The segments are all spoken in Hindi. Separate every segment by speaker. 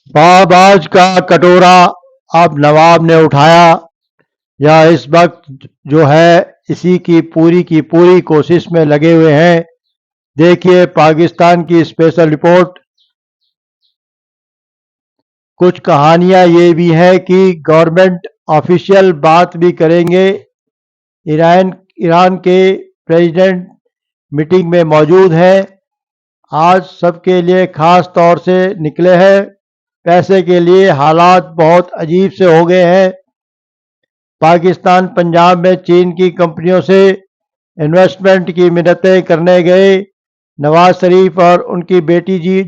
Speaker 1: पावबाज का कटोरा अब नवाब ने उठाया। या इस वक्त जो है इसी की पूरी कोशिश में लगे हुए हैं। देखिए पाकिस्तान की स्पेशल रिपोर्ट। कुछ कहानियां ये भी हैं कि गवर्नमेंट ऑफिशियल बात भी करेंगे। ईरान ईरान के प्रेसिडेंट मीटिंग में मौजूद हैं। आज सबके लिए खास तौर से निकले हैं। पैसे के लिए हालात बहुत अजीब से हो गए हैं। पाकिस्तान पंजाब में चीन की कंपनियों से इन्वेस्टमेंट की मिन्नतें करने गए नवाज शरीफ और उनकी बेटी जी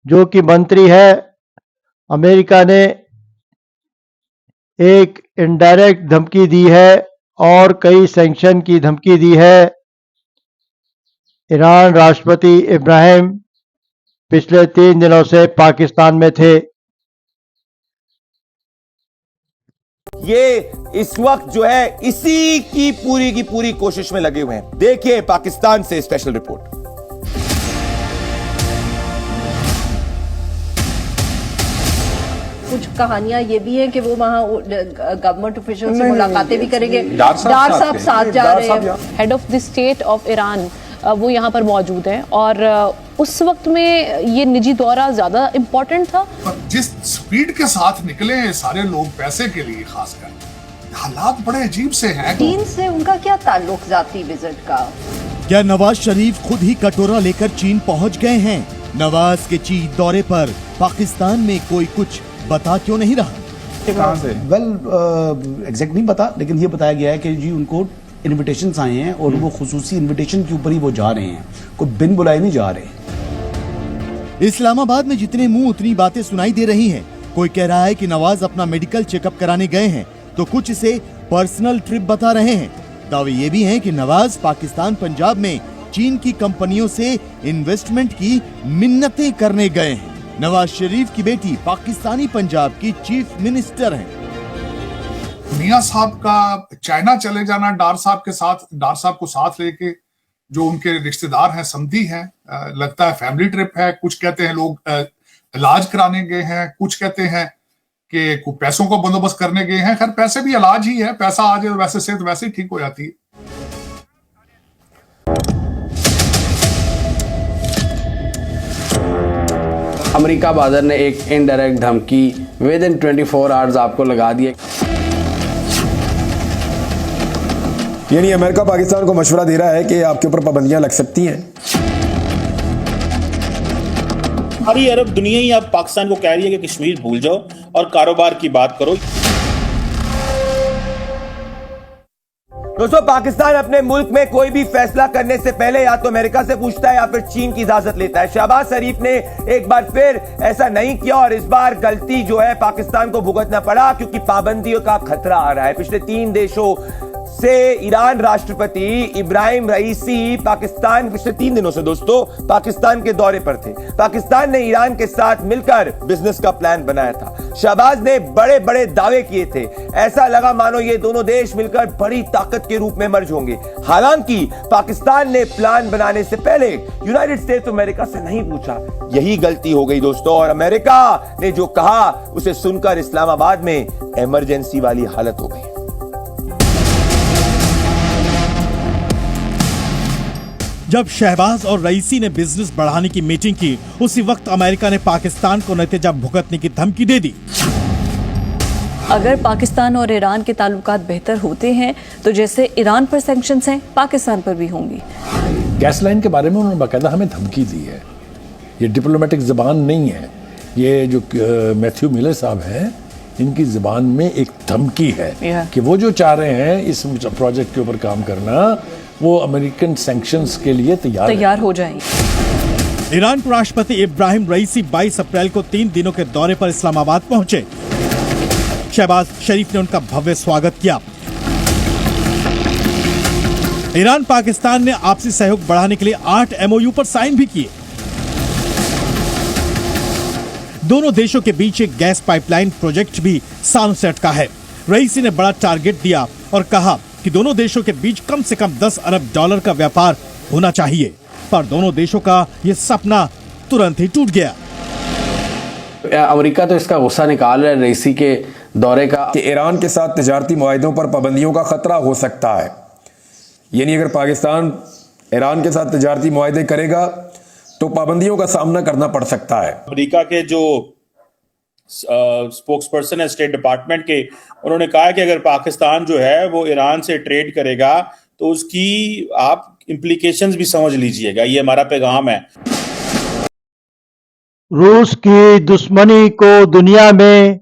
Speaker 1: जो कि मंत्री है। अमेरिका ने एक इनडायरेक्ट धमकी दी है और कई सैंक्शन की धमकी दी है। ईरान राष्ट्रपति इब्राहिम पिछले 3 दिनों से पाकिस्तान में थे।
Speaker 2: ये इस वक्त जो है इसी की पूरी कोशिश में लगे हुए हैं। देखिए पाकिस्तान से स्पेशल रिपोर्ट।
Speaker 3: कुछ कहानियां ये भी हैं कि वो वहाँ गवर्नमेंट ऑफिशियल से मुलाकातें भी करेंगे। डार साहब साथ जा रहे हैं।
Speaker 4: Head of the state of Iran वो यहाँ पर मौजूद हैं और उस वक्त में ये निजी दौरा ज्यादा इम्पोर्टेंट था।
Speaker 5: जिस स्पीड के साथ निकले सारे लोग पैसे के लिए, खासकर हालात बड़े अजीब से हैं।
Speaker 3: चीन से उनका क्या ताल्लुक जाती विजिट का?
Speaker 6: क्या नवाज शरीफ खुद ही कटोरा लेकर चीन पहुंच गए हैं? नवाज के चीन दौरे पर पाकिस्तान में कोई कुछ बता क्यों नहीं रहा?
Speaker 7: एग्जैक्ट नहीं पता, लेकिन ये बताया गया है कि जी उनको इनविटेशंस आए हैं और वो खुसूसी इनविटेशन के ऊपर ही वो जा रहे हैं, कोई बिन बुलाए नहीं जा रहे।
Speaker 6: इस्लामाबाद में जितने मुंह उतनी बातें सुनाई दे रही हैं। कोई कह रहा है कि नवाज अपना मेडिकल चेकअप कराने गए हैं, तो कुछ इसे पर्सनल ट्रिप बता रहे हैं। दावे ये भी हैं कि नवाज पाकिस्तान पंजाब में चीन की कंपनियों से इन्वेस्टमेंट की मिन्नतें करने गए हैं। नवाज शरीफ की बेटी पाकिस्तानी पंजाब की चीफ मिनिस्टर हैं।
Speaker 5: मियां साहब का चाइना चले जाना, डार साहब को साथ लेके, जो उनके रिश्तेदार हैं, समधी हैं, लगता है फैमिली ट्रिप है। कुछ कहते हैं लोग इलाज कराने गए हैं, कुछ कहते हैं कि कुछ पैसों का बंदोबस्त करने गए हैं। खैर पैसे भी इलाज ही है, पैसा आ जाए वैसे सेहत वैसे ही ठीक हो जाती है।
Speaker 8: अमेरिका बादर ने एक इनडायरेक्ट धमकी विद इन 24 आवर्स आपको लगा दी।
Speaker 9: यानी अमेरिका पाकिस्तान को मशवरा दे रहा है कि आपके ऊपर पाबंदियां लग सकती हैं।
Speaker 10: सारी अरब दुनिया ही अब पाकिस्तान को कह रही है कि कश्मीर भूल जाओ और कारोबार की बात करो।
Speaker 2: दोस्तों, पाकिस्तान अपने मुल्क में कोई भी फैसला करने से पहले या तो अमेरिका से पूछता है या फिर चीन की इजाजत लेता है। शहबाज शरीफ ने एक बार फिर ऐसा नहीं किया और इस बार गलती जो है पाकिस्तान को भुगतना पड़ा, क्योंकि पाबंदियों का खतरा आ रहा है। पिछले 3 देशों से ईरान राष्ट्रपति इब्राहिम रईसी पाकिस्तान पिछले 3 दिनों से दोस्तों पाकिस्तान के दौरे पर थे। पाकिस्तान ने ईरान के साथ मिलकर बिजनेस का प्लान बनाया था। शहबाज ने बड़े बड़े दावे किए थे, ऐसा लगा मानो ये दोनों देश मिलकर बड़ी ताकत के रूप में मर्ज होंगे। हालांकि पाकिस्तान ने प्लान बनाने से पहले यूनाइटेड स्टेट्स अमेरिका से नहीं पूछा। यही गलती हो गई दोस्तों, और अमेरिका ने जो कहा उसे सुनकर इस्लामाबाद में इमरजेंसी वाली हालत हो गई।
Speaker 6: जब शहबाज और रईसी ने बिजनेस बढ़ाने की मीटिंग की, उसी वक्त अमेरिका ने पाकिस्तान को नतीजा भुगतने की धमकी दे दी।
Speaker 4: अगर पाकिस्तान और ईरान के ताल्लुकात बेहतर होते हैं तो जैसे ईरान पर सैंक्शंस हैं, पाकिस्तान पर भी होंगी।
Speaker 11: गैस लाइन के बारे में उन्होंने बाकायदा हमें धमकी दी है। ये डिप्लोमेटिक ज़बान नहीं है, ये जो मैथ्यू मिलर साहब हैं इनकी ज़बान में एक धमकी है कि वो जो चाह रहे हैं इस प्रोजेक्ट के ऊपर काम करना, वो अमेरिकन सैंक्शंस के लिए तैयार
Speaker 4: हो जाएंगे।
Speaker 6: ईरान के राष्ट्रपति इब्राहिम रईसी 22 अप्रैल को 3 दिनों के दौरे पर इस्लामाबाद पहुंचे। शहबाज शरीफ ने उनका भव्य स्वागत किया। ईरान पाकिस्तान ने आपसी सहयोग बढ़ाने के लिए 8 MOU पर साइन भी किए। दोनों देशों के बीच एक गैस पाइपलाइन प्रोजेक्ट भी सानसेट का है। रईसी ने बड़ा टारगेट दिया और कहा कि दोनों देशों के बीच कम से कम $10 अरब का व्यापार होना चाहिए, पर दोनों देशों का यह सपना तुरंत ही टूट गया।
Speaker 8: अमेरिका तो इसका गुस्सा निकाल रहा है रईसी के दौरे का
Speaker 9: कि ईरान के साथ तिजारती मुआहिदों पर पाबंदियों का खतरा हो सकता है। यानी अगर पाकिस्तान ईरान के साथ तिजारती मुआहिदे करेगा तो पाबंदियों का सामना करना पड़ सकता है।
Speaker 10: अमेरिका के जो स्पोक्स पर्सन है स्टेट डिपार्टमेंट के, उन्होंने कहा कि अगर पाकिस्तान जो है वो ईरान से ट्रेड करेगा तो उसकी आप इम्प्लीकेशंस भी समझ लीजिएगा। ये हमारा पैगाम है।
Speaker 1: रूस की दुश्मनी को दुनिया में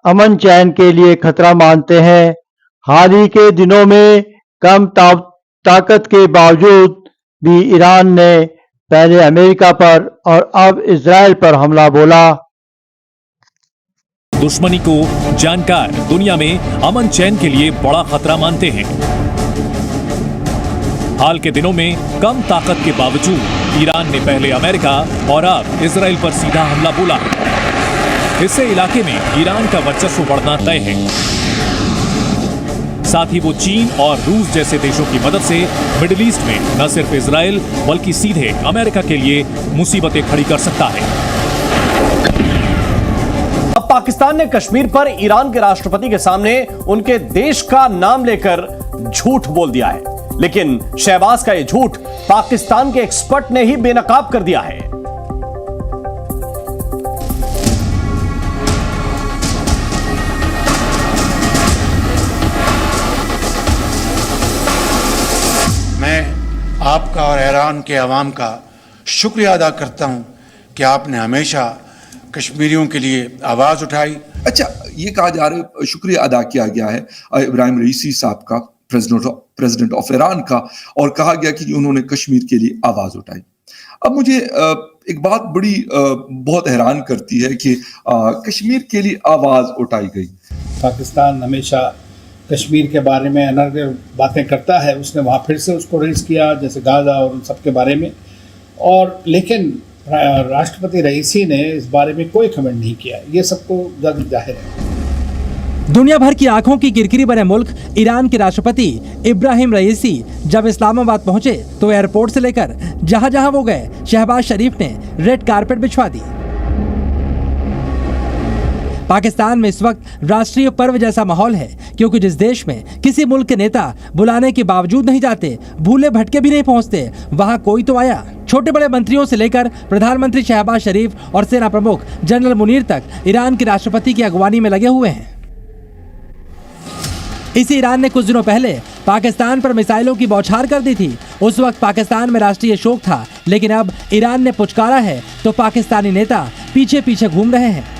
Speaker 1: अमन चैन के लिए खतरा मानते हैं। हाल ही के दिनों में कम ताकत के बावजूद भी ईरान ने पहले अमेरिका पर और अब इजराइल पर हमला बोला।
Speaker 12: दुश्मनी को जानकार दुनिया में अमन चैन के लिए बड़ा खतरा मानते हैं। हाल के दिनों में कम ताकत के बावजूद ईरान ने पहले अमेरिका और अब इजराइल पर सीधा हमला बोला है। इससे इलाके में ईरान का वर्चस्व बढ़ना तय है। साथ ही वो चीन और रूस जैसे देशों की मदद से मिडिल ईस्ट में न सिर्फ इजराइल बल्कि सीधे अमेरिका के लिए मुसीबतें खड़ी कर सकता है।
Speaker 13: अब पाकिस्तान ने कश्मीर पर ईरान के राष्ट्रपति के सामने उनके देश का नाम लेकर झूठ बोल दिया है, लेकिन शहबाज का यह झूठ पाकिस्तान के एक्सपर्ट ने ही बेनकाब कर दिया है।
Speaker 14: मैं आपका और ईरान के अवाम का शुक्रिया अदा करता हूं कि आपने हमेशा कश्मीरियों के लिए आवाज उठाई।
Speaker 15: अच्छा, ये कहा जा रहा है, शुक्रिया अदा किया गया है इब्राहिम रईसी साहब का, प्रेसिडेंट ऑफ ईरान का, और कहा गया कि उन्होंने कश्मीर के लिए आवाज उठाई। अब मुझे एक बात बहुत हैरान करती है कि कश्मीर के लिए आवाज उठाई गई।
Speaker 16: पाकिस्तान हमेशा कश्मीर के बारे में अनर्गल बातें करता है, उसने वहाँ फिर से उसको रेज किया, जैसे गाजा और उन सब के बारे में, और लेकिन राष्ट्रपति रईसी ने इस बारे में कोई कमेंट नहीं किया। ये सबको जाहिर है।
Speaker 17: दुनिया भर की आंखों की किरकिरी बने मुल्क ईरान के राष्ट्रपति इब्राहिम रईसी जब इस्लामाबाद पहुंचे तो एयरपोर्ट से लेकर जहां जहां वो गए, शहबाज शरीफ ने रेड कारपेट बिछवा दी। पाकिस्तान में इस वक्त राष्ट्रीय पर्व जैसा माहौल है, क्योंकि जिस देश में किसी मुल्क के नेता बुलाने के बावजूद नहीं जाते, भूले भटके भी नहीं पहुंचते, वहां कोई तो आया। छोटे बड़े मंत्रियों से लेकर प्रधानमंत्री शहबाज शरीफ और सेना प्रमुख जनरल मुनीर तक ईरान के राष्ट्रपति की अगवानी में लगे हुए हैं। इसी ईरान ने कुछ दिनों पहले पाकिस्तान पर मिसाइलों की बौछार कर दी थी। उस वक्त पाकिस्तान में राष्ट्रीय शोक था, लेकिन अब ईरान ने पुचकारा है तो पाकिस्तानी नेता पीछे पीछे घूम रहे हैं।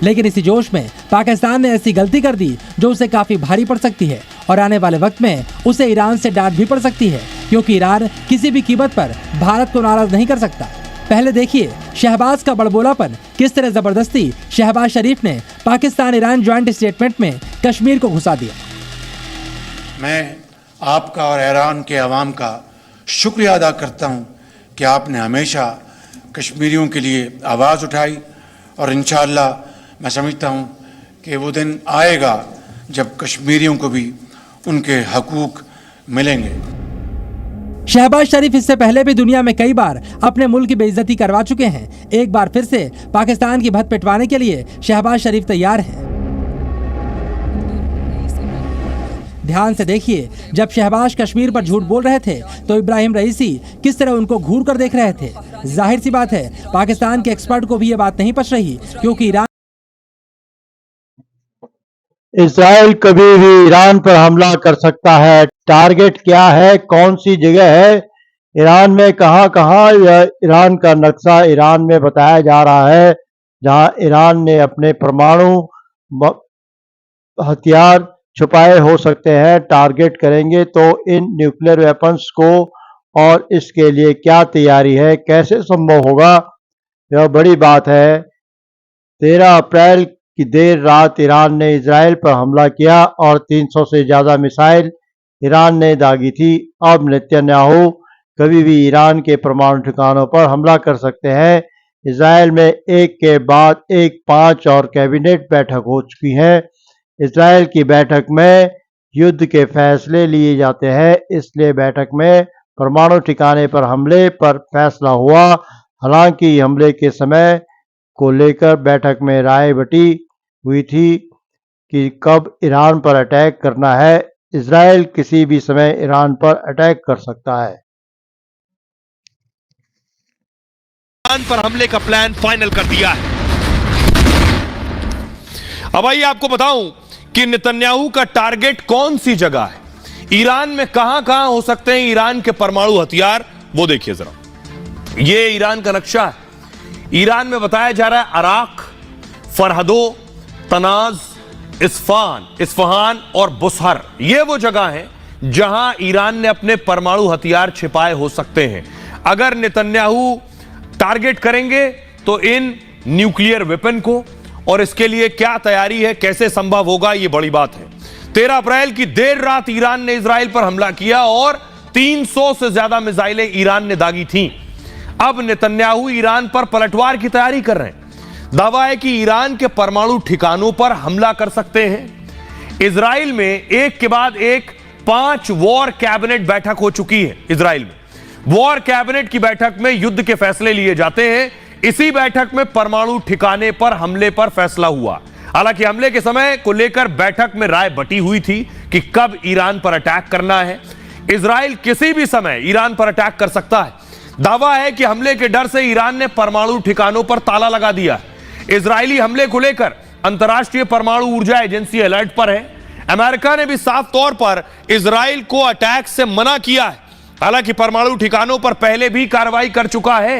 Speaker 17: लेकिन इसी जोश में पाकिस्तान ने ऐसी गलती कर दी जो उसे काफी भारी पड़ सकती है और आने वाले वक्त में उसे ईरान से डांट भी पड़ सकती है, क्योंकि ईरान किसी भी कीमत पर भारत को नाराज नहीं कर सकता। पहले देखिए शहबाज का बड़बोलापन, किस तरह जबरदस्ती शहबाज शरीफ ने पाकिस्तान ईरान ज्वाइंट स्टेटमेंट में कश्मीर को घुसा दिया।
Speaker 14: मैं आपका और ईरान के अवाम का शुक्रिया अदा करता हूं कि आपने हमेशा कश्मीरियों के लिए आवाज़ उठाई, और इंशाअल्लाह मैं समझता हूं कि वो दिन आएगा जब कश्मीरियों को भी उनके हकूक मिलेंगे।
Speaker 17: शहबाज शरीफ इससे पहले भी दुनिया में कई बार अपने मुल्क की बेइज्जती करवा चुके हैं। एक बार फिर से पाकिस्तान की भद्द पिटवाने के लिए शहबाज शरीफ तैयार हैं। ध्यान से देखिए, जब शहबाज कश्मीर पर झूठ बोल रहे थे तो इब्राहिम रईसी किस तरह उनको घूर कर देख रहे थे। जाहिर सी बात है पाकिस्तान के एक्सपर्ट को भी ये बात नहीं पच रही, क्योंकि
Speaker 1: इजराइल कभी भी ईरान पर हमला कर सकता है। टारगेट क्या है, कौन सी जगह है, ईरान में कहां यह ईरान का नक्शा ईरान में बताया जा रहा है, जहां ईरान ने अपने परमाणु हथियार छुपाए हो सकते हैं। टारगेट करेंगे तो इन न्यूक्लियर वेपन्स को, और इसके लिए क्या तैयारी है, कैसे संभव होगा, यह बड़ी बात है। 13 अप्रैल की देर रात ईरान ने इजराइल पर हमला किया और 300 से ज़्यादा मिसाइल ईरान ने दागी थी। अब नेतन्याहू कभी भी ईरान के परमाणु ठिकानों पर हमला कर सकते हैं। इजराइल में एक के बाद एक 5 और कैबिनेट बैठक हो चुकी हैं। इजराइल की बैठक में युद्ध के फैसले लिए जाते हैं, इसलिए बैठक में परमाणु ठिकाने पर हमले पर फैसला हुआ। हालांकि हमले के समय को लेकर बैठक में राय बटी हुई थी कि कब ईरान पर अटैक करना है। इजराइल किसी भी समय ईरान पर अटैक कर सकता है।
Speaker 18: ईरान पर हमले का प्लान फाइनल कर दिया है। अब आइए आपको बताऊं कि नेतन्याहू का टारगेट कौन सी जगह है, ईरान में कहां कहां हो सकते हैं ईरान के परमाणु हथियार, वो देखिए जरा। ये ईरान का नक्शा है। ईरान में बताया जा रहा है अराक, फरहदो, तनाज, इस्फहान और बुसहर, ये वो जगह हैं जहां ईरान ने अपने परमाणु हथियार छिपाए हो सकते हैं। अगर नेतन्याहू टारगेट करेंगे तो इन न्यूक्लियर वेपन को, और इसके लिए क्या तैयारी है, कैसे संभव होगा, यह बड़ी बात है। 13 अप्रैल की देर रात ईरान ने इजराइल पर हमला किया और 300 से ज्यादा मिसाइलें ईरान ने दागी थीं। अब नेतन्याहू ईरान पर पलटवार की तैयारी कर रहे हैं। दावा है कि ईरान के परमाणु ठिकानों पर हमला कर सकते हैं। इजराइल में एक के बाद एक 5 वॉर कैबिनेट बैठक हो चुकी है। इजराइल में वॉर कैबिनेट की बैठक में युद्ध के फैसले लिए जाते हैं। इसी बैठक में परमाणु ठिकाने पर हमले पर फैसला हुआ। हालांकि हमले के समय को लेकर बैठक में राय बटी हुई थी कि कब ईरान पर अटैक करना है। इजराइल किसी भी समय ईरान पर अटैक कर सकता है। दावा है कि हमले के डर से ईरान ने परमाणु ठिकानों पर ताला लगा दिया। इजरायली हमले को लेकर अंतर्राष्ट्रीय परमाणु ऊर्जा एजेंसी अलर्ट पर है। अमेरिका ने भी साफ तौर पर इजराइल को अटैक से मना किया है। हालांकि परमाणु ठिकानों पर पहले भी कार्रवाई कर चुका है।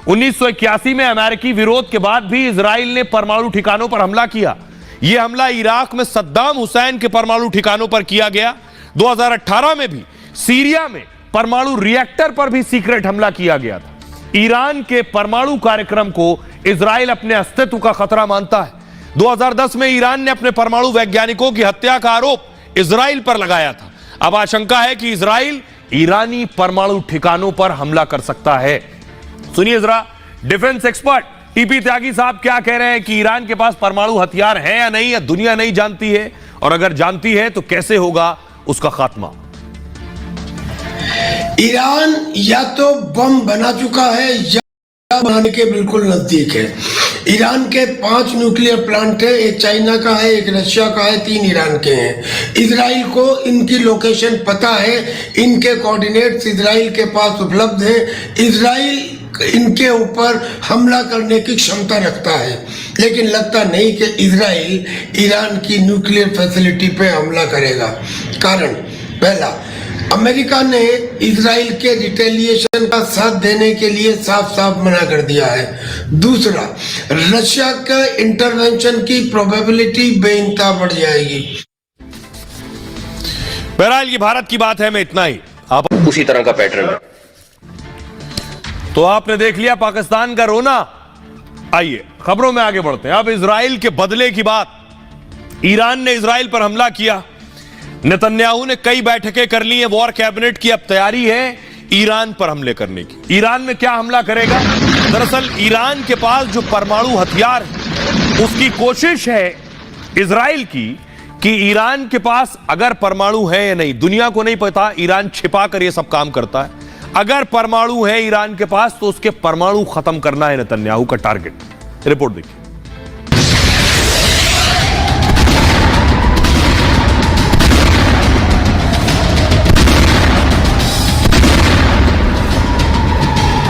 Speaker 18: 1981 में अमेरिकी विरोध के बाद भी इजराइल ने परमाणु ठिकानों पर हमला किया। यह हमला इराक में सद्दाम हुसैन के परमाणु ठिकानों पर किया गया। 2018 में भी सीरिया में परमाणु रिएक्टर पर भी सीक्रेट हमला किया गया था। ईरान के परमाणु कार्यक्रम को इजराइल अपने अस्तित्व का खतरा मानता है। 2010 में ईरान ने अपने परमाणु वैज्ञानिकों की हत्या का आरोप इजराइल पर लगाया था। अब आशंका है कि इजराइल ईरानी परमाणु ठिकानों पर हमला कर सकता है। सुनिए जरा डिफेंस एक्सपर्ट टीपी त्यागी साहब क्या कह रहे हैं कि ईरान के पास परमाणु हथियार है या नहीं, या दुनिया नहीं जानती है, और अगर जानती है तो कैसे होगा उसका खात्मा।
Speaker 19: ईरान या तो बम बना चुका है या बनाने के बिल्कुल नजदीक है। ईरान के 5 न्यूक्लियर प्लांट है, एक चाइना का है, एक रशिया का है, 3 ईरान के हैं। इजराइल को इनकी लोकेशन पता है, इनके कोऑर्डिनेट्स इजराइल के पास उपलब्ध है। इजराइल इनके ऊपर हमला करने की क्षमता रखता है, लेकिन लगता नहीं कि इजराइल ईरान की न्यूक्लियर फैसिलिटी पे हमला करेगा। कारण पहला, अमेरिका ने इजराइल के रिटेलिएशन का साथ देने के लिए साफ साफ मना कर दिया है। दूसरा, रशिया का इंटरवेंशन की प्रोबेबिलिटी बेइंतहा बढ़ जाएगी।
Speaker 18: बहरहाल ये भारत की बात है, मैं इतना ही। आप
Speaker 20: उसी तरह का पैटर्न है।
Speaker 18: तो आपने देख लिया पाकिस्तान का रोना। आइए खबरों में आगे बढ़ते हैं। अब इजराइल के बदले की बात। ईरान ने इजराइल पर हमला किया। नेतन्याहू ने कई बैठकें कर ली हैं वॉर कैबिनेट की। अब तैयारी है ईरान पर हमले करने की। ईरान में क्या हमला करेगा? दरअसल ईरान के पास जो परमाणु हथियार है उसकी कोशिश है इजराइल की कि ईरान के पास अगर परमाणु है या नहीं, दुनिया को नहीं पता। ईरान छिपा कर यह सब काम करता है। अगर परमाणु है ईरान के पास तो उसके परमाणु खत्म करना है नेतन्याहू का टारगेट। रिपोर्ट देखिए।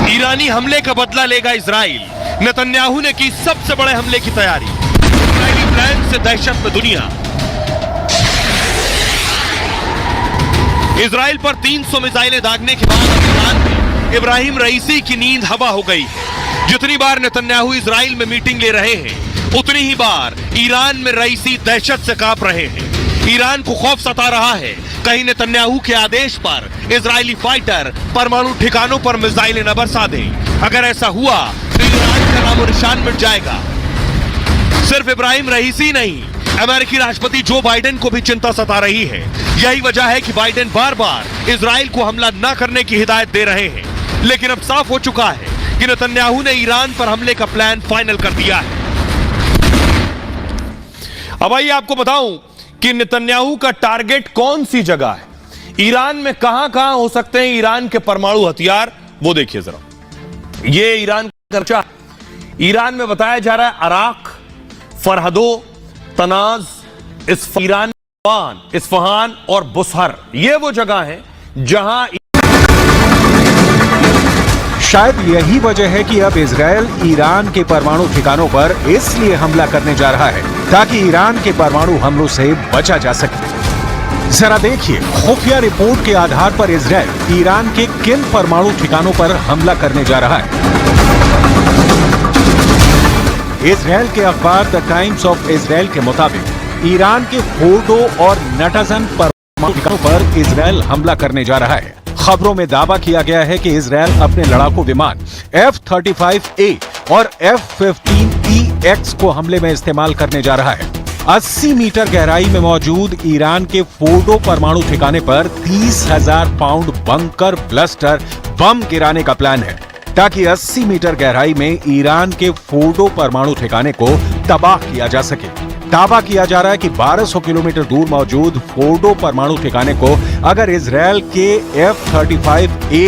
Speaker 18: ईरानी हमले का बदला लेगा इजराइल। नेतन्याहू ने की सबसे बड़े हमले की तैयारी। इजरायली प्लान से दहशत में दुनिया। इजराइल पर 300 मिसाइलें दागने के बाद ईरान में इब्राहिम रईसी की नींद हवा हो गई। जितनी बार नेतन्याहू इजराइल में मीटिंग ले रहे हैं उतनी ही बार ईरान में रईसी दहशत से कांप रहे हैं। ईरान को खौफ सता रहा है कहीं नेतन्याहू के आदेश पर इजरायली फाइटर परमाणु ठिकानों पर मिसाइलें न बरसा दें। अगर ऐसा हुआ तो ईरान का नामो निशान मिट जाएगा। सिर्फ इब्राहिम रईसी नहीं, अमेरिकी राष्ट्रपति जो बाइडेन को भी चिंता सता रही है। यही वजह है कि बाइडेन बार बार इजराइल को हमला न करने की हिदायत दे रहे हैं। लेकिन अब साफ हो चुका है कि नेतन्याहू ने ईरान पर हमले का प्लान फाइनल कर दिया है। अब आइए आपको बताऊं कि नेतन्याहू का टारगेट कौन सी जगह है, ईरान में कहां कहां हो सकते हैं ईरान के परमाणु हथियार, वो देखिए जरा। ये ईरान का खर्चा। ईरान में बताया जा रहा है अराक, फरहदो, तनाज, इस्फहान और बुसहर, ये वो जगह है जहां
Speaker 20: शायद यही वजह है कि अब इजरायल ईरान के परमाणु ठिकानों पर इसलिए हमला करने जा रहा है ताकि ईरान के परमाणु हमलों से बचा जा सके। जरा देखिए, खुफिया रिपोर्ट के आधार पर इजरायल ईरान के किन परमाणु ठिकानों पर हमला करने जा रहा है। इजरायल के अखबार द टाइम्स ऑफ इजरायल के मुताबिक ईरान के फोर्डो और नटाजन परमाणु ठिकानों पर इजरायल हमला करने जा रहा है। खबरों में दावा किया गया है कि इजरायल अपने लड़ाकू विमान F-35A और F-15EX को हमले में इस्तेमाल करने जा रहा है। 80 मीटर गहराई में मौजूद ईरान के फोर्डो परमाणु ठिकाने पर 30,000 पाउंड बंकर ब्लस्टर बम गिराने का प्लान है ताकि 80 मीटर गहराई में ईरान के फोर्डो परमाणु ठिकाने को तबाह किया जा सके। दावा किया जा रहा है कि 1200 किलोमीटर दूर मौजूद फोर्डो परमाणु ठिकाने को अगर इजरायल के F-35A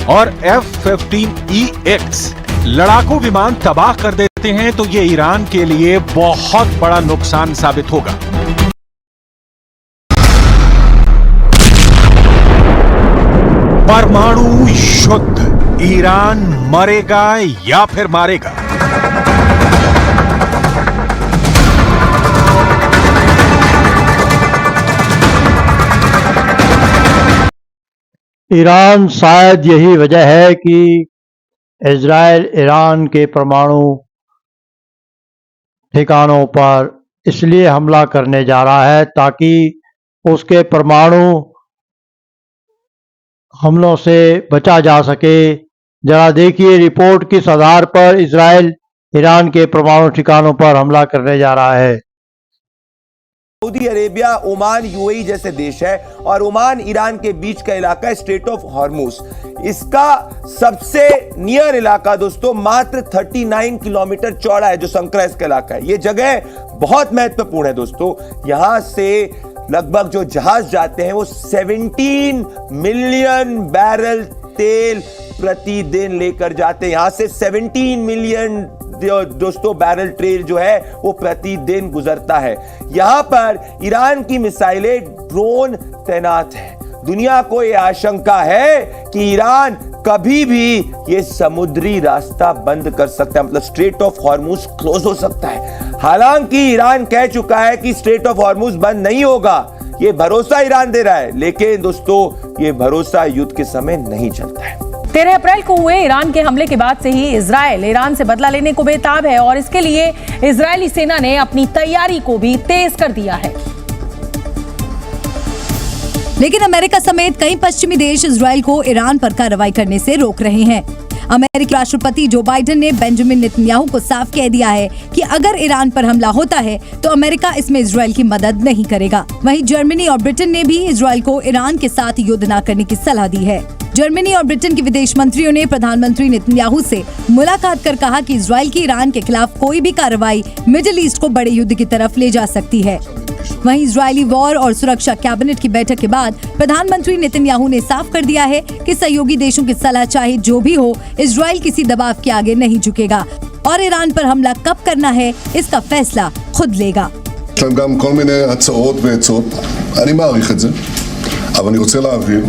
Speaker 20: और F-15EX लड़ाकू विमान तबाह कर देते हैं तो ये ईरान के लिए बहुत बड़ा नुकसान साबित होगा। परमाणु युद्ध, ईरान मरेगा या फिर मारेगा?
Speaker 1: ईरान शायद यही वजह है कि इजरायल ईरान के परमाणु ठिकानों पर इसलिए हमला करने जा रहा है ताकि उसके परमाणु हमलों से बचा जा सके। जरा देखिए रिपोर्ट किस आधार पर इजरायल ईरान के परमाणु ठिकानों पर हमला करने जा रहा है।
Speaker 2: सऊदी अरेबिया, ओमान, यूएई जैसे देश है और ओमान ईरान के बीच का इलाका है स्ट्रेट ऑफ हॉर्मुज। इसका सबसे नियर इलाका दोस्तों मात्र 39 किलोमीटर चौड़ा है, जो संक्राइस का इलाका है। ये जगह बहुत महत्वपूर्ण है दोस्तों। यहां से लगभग जो जहाज जाते हैं वो 17 मिलियन बैरल तेल प्रतिदिन लेकर जाते हैं। यहां से 17 मिलियन दोस्तों बैरल तेल जो है वो प्रतिदिन गुजरता है। यहां पर ईरान की मिसाइलें, ड्रोन तैनात है। दुनिया को यह आशंका है कि ईरान कभी भी ये समुद्री रास्ता बंद कर सकता है, मतलब स्ट्रेट ऑफ हॉर्मुज क्लोज हो सकता है। हालांकि ईरान कह चुका है कि स्ट्रेट ऑफ हॉर्मुज बंद नहीं होगा, ये भरोसा ईरान दे रहा है, लेकिन दोस्तों ये भरोसा युद्ध के समय नहीं चलता है।
Speaker 4: 13 अप्रैल को हुए ईरान के हमले के बाद से ही इजरायल ईरान से बदला लेने को बेताब है और इसके लिए इजरायली सेना ने अपनी तैयारी को भी तेज कर दिया है।
Speaker 21: लेकिन अमेरिका समेत कई पश्चिमी देश इजरायल को ईरान पर कार्रवाई करने से रोक रहे हैं। अमेरिकी राष्ट्रपति जो बाइडेन ने बेंजामिन नेतन्याहू को साफ कह दिया है कि अगर ईरान पर हमला होता है तो अमेरिका इसमें इजरायल की मदद नहीं करेगा। वहीं जर्मनी और ब्रिटेन ने भी इजरायल को ईरान के साथ युद्ध न करने की सलाह दी है। जर्मनी और ब्रिटेन के विदेश मंत्रियों ने प्रधानमंत्री नेतन्याहू से मुलाकात कर कहा कि इजरायल की ईरान के खिलाफ कोई भी कार्रवाई मिडिल ईस्ट को बड़े युद्ध की तरफ ले जा सकती है। वहीं इजरायली वॉर और सुरक्षा कैबिनेट की बैठक के बाद प्रधानमंत्री नेतन्याहू ने साफ कर दिया है कि सहयोगी देशों की सलाह चाहे जो भी हो, इजरायल किसी दबाव के आगे नहीं झुकेगा और ईरान पर हमला कब करना है इसका फैसला खुद लेगा।
Speaker 22: יש להם גם כל מיני הצעות ועצות, אני מעריך את זה, אבל אני רוצה להבהיר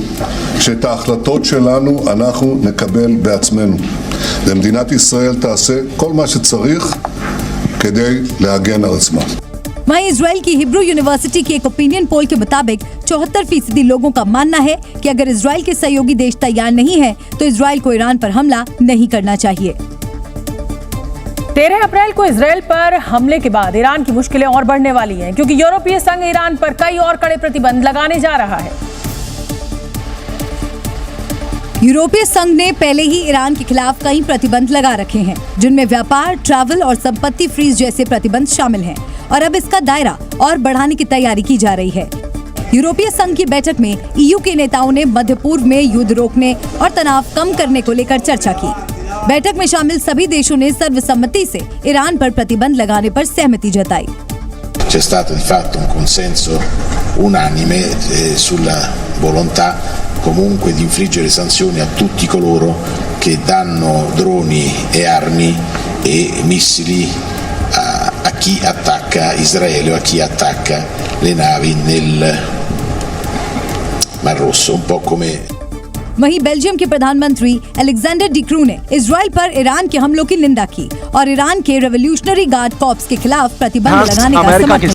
Speaker 22: שאת ההחלטות שלנו אנחנו נקבל בעצמנו, ומדינת ישראל תעשה כל מה שצריך כדי להגן על עצמה।
Speaker 21: वहीं इजरायल की हिब्रू यूनिवर्सिटी की एक ओपिनियन पोल के मुताबिक 74% लोगों का मानना है कि अगर इजरायल के सहयोगी देश तैयार नहीं है तो इजरायल को ईरान पर हमला नहीं करना चाहिए।
Speaker 4: 13 अप्रैल को इजरायल पर हमले के बाद ईरान की मुश्किलें और बढ़ने वाली हैं, क्योंकि यूरोपीय संघ ईरान पर कई और कड़े प्रतिबंध लगाने जा रहा है।
Speaker 21: यूरोपीय संघ ने पहले ही ईरान के खिलाफ कई प्रतिबंध लगा रखे हैं, जिनमें व्यापार, ट्रैवल और संपत्ति फ्रीज जैसे प्रतिबंध शामिल हैं और अब इसका दायरा और बढ़ाने की तैयारी की जा रही है। यूरोपीय संघ की बैठक में ईयू के नेताओं ने मध्य पूर्व में युद्ध रोकने और तनाव कम करने को लेकर चर्चा की। बैठक में शामिल सभी देशों ने सर्वसम्मति से ईरान पर प्रतिबंध लगाने पर सहमति जताई।
Speaker 23: C'è stato infatti un consenso unanime sulla volontà comunque di infliggere sanzioni a tutti coloro che danno droni e armi e missili a chi attacca Israele o a chi attacca le navi nel Mar Rosso, un po' come
Speaker 21: वहीं बेल्जियम के प्रधानमंत्री अलेक्जेंडर डिक्रू ने इजराइल पर ईरान के हमलों की निंदा की और ईरान के रेवोल्यूशनरी गार्ड कॉर्प्स के खिलाफ प्रतिबंध लगाने का समर्थन